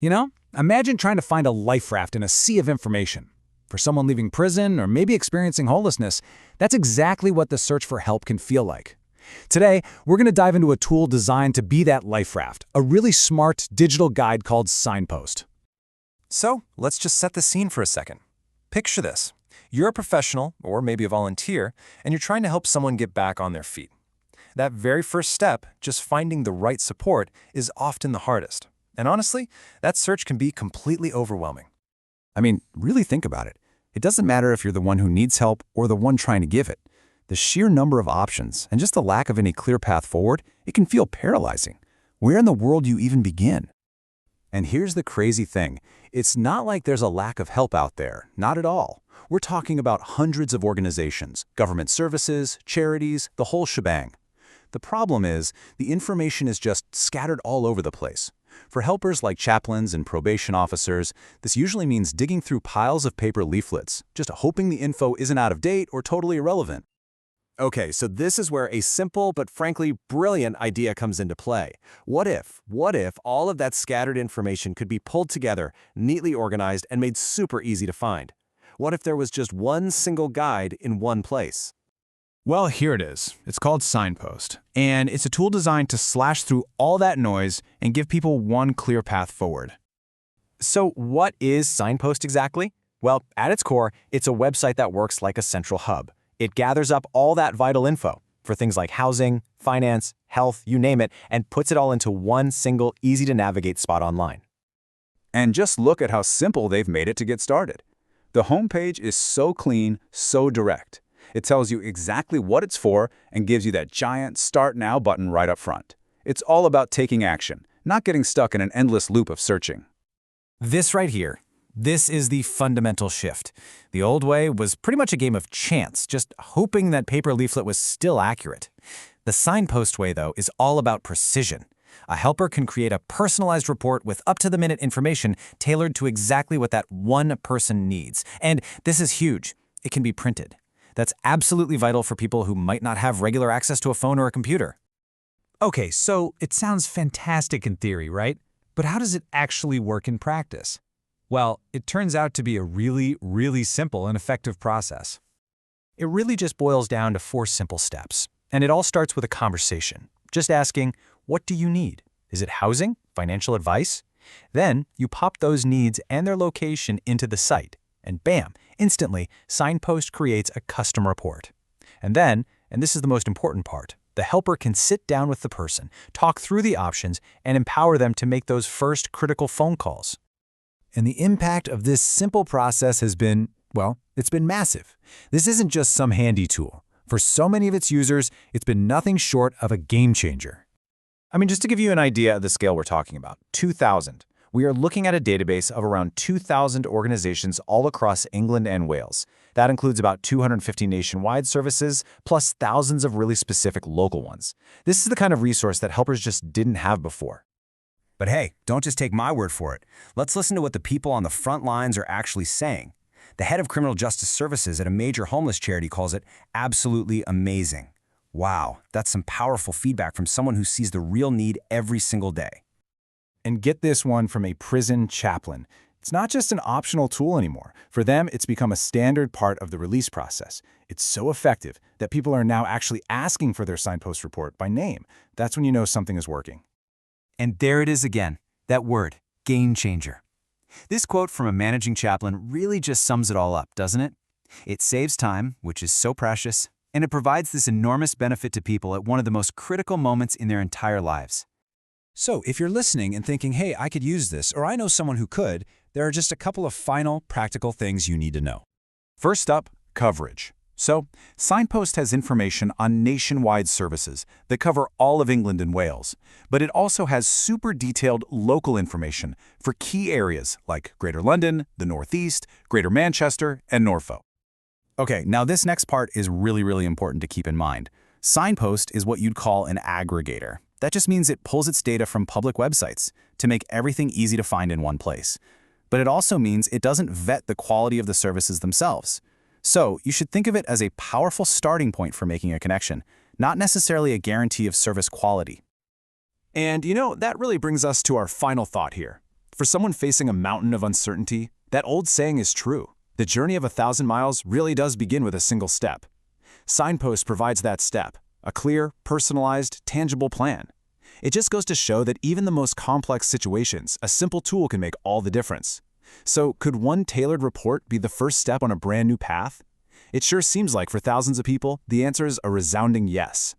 Imagine trying to find a life raft in a sea of information. For someone leaving prison or maybe experiencing homelessness, that's exactly what the search for help can feel like. Today, we're going to dive into a tool designed to be that life raft, a really smart digital guide called Signpost. So, let's just set the scene for a second. Picture this. You're a professional, or maybe a volunteer, and you're trying to help someone get back on their feet. That very first step, just finding the right support, is often the hardest. And honestly, that search can be completely overwhelming. I mean, really think about it. It doesn't matter if you're the one who needs help or the one trying to give it. The sheer number of options and just the lack of any clear path forward, it can feel paralyzing. Where in the world do you even begin? And here's the crazy thing. It's not like there's a lack of help out there. Not at all. We're talking about hundreds of organizations, government services, charities, the whole shebang. The problem is, the information is just scattered all over the place. For helpers like chaplains and probation officers, this usually means digging through piles of paper leaflets, just hoping the info isn't out of date or totally irrelevant. Okay, so this is where a simple but frankly brilliant idea comes into play. What if all of that scattered information could be pulled together, neatly organized, and made super easy to find? What if there was just one single guide in one place? Well, here it is. It's called Signpost, and it's a tool designed to slash through all that noise and give people one clear path forward. So what is Signpost exactly? Well, at its core, it's a website that works like a central hub. It gathers up all that vital info for things like housing, finance, health, you name it, and puts it all into one single, easy-to-navigate spot online. And just look at how simple they've made it to get started. The homepage is so clean, so direct. It tells you exactly what it's for and gives you that giant Start Now button right up front. It's all about taking action, not getting stuck in an endless loop of searching. This right here, this is the fundamental shift. The old way was pretty much a game of chance, just hoping that paper leaflet was still accurate. The Signpost way, though, is all about precision. A helper can create a personalized report with up-to-the-minute information tailored to exactly what that one person needs. And this is huge. It can be printed. That's absolutely vital for people who might not have regular access to a phone or a computer. Okay, so it sounds fantastic in theory, right? But how does it actually work in practice? Well, it turns out to be a really, really simple and effective process. It really just boils down to 4 simple steps. And it all starts with a conversation. Just asking, what do you need? Is it housing? Financial advice? Then you pop those needs and their location into the site. And bam, instantly, Signpost creates a custom report. And then, and this is the most important part, the helper can sit down with the person, talk through the options, and empower them to make those first critical phone calls. And the impact of this simple process has been, well, it's been massive. This isn't just some handy tool. For so many of its users, it's been nothing short of a game changer. I mean, just to give you an idea of the scale we're talking about, 2,000. We are looking at a database of around 2,000 organizations all across England and Wales. That includes about 250 nationwide services, plus thousands of really specific local ones. This is the kind of resource that helpers just didn't have before. But hey, don't just take my word for it. Let's listen to what the people on the front lines are actually saying. The head of criminal justice services at a major homeless charity calls it absolutely amazing. Wow, that's some powerful feedback from someone who sees the real need every single day. And get this one from a prison chaplain. It's not just an optional tool anymore. For them, it's become a standard part of the release process. It's so effective that people are now actually asking for their Signpost report by name. That's when you know something is working. And there it is again, that word, game changer. This quote from a managing chaplain really just sums it all up, doesn't it? It saves time, which is so precious, and it provides this enormous benefit to people at one of the most critical moments in their entire lives. So if you're listening and thinking, hey, I could use this, or I know someone who could, there are just a couple of final practical things you need to know. First up, coverage. So, Signpost has information on nationwide services that cover all of England and Wales, but it also has super detailed local information for key areas like Greater London, the Northeast, Greater Manchester, and Norfolk. Okay, now this next part is really, really important to keep in mind. Signpost is what you'd call an aggregator. That just means it pulls its data from public websites to make everything easy to find in one place. But it also means it doesn't vet the quality of the services themselves. So you should think of it as a powerful starting point for making a connection, not necessarily a guarantee of service quality. And that really brings us to our final thought here. For someone facing a mountain of uncertainty, that old saying is true. The journey of 1,000 miles really does begin with a single step. Signpost provides that step, a clear, personalized, tangible plan. It just goes to show that even the most complex situations, a simple tool can make all the difference. So, could one tailored report be the first step on a brand new path? It sure seems like for thousands of people, the answer is a resounding yes.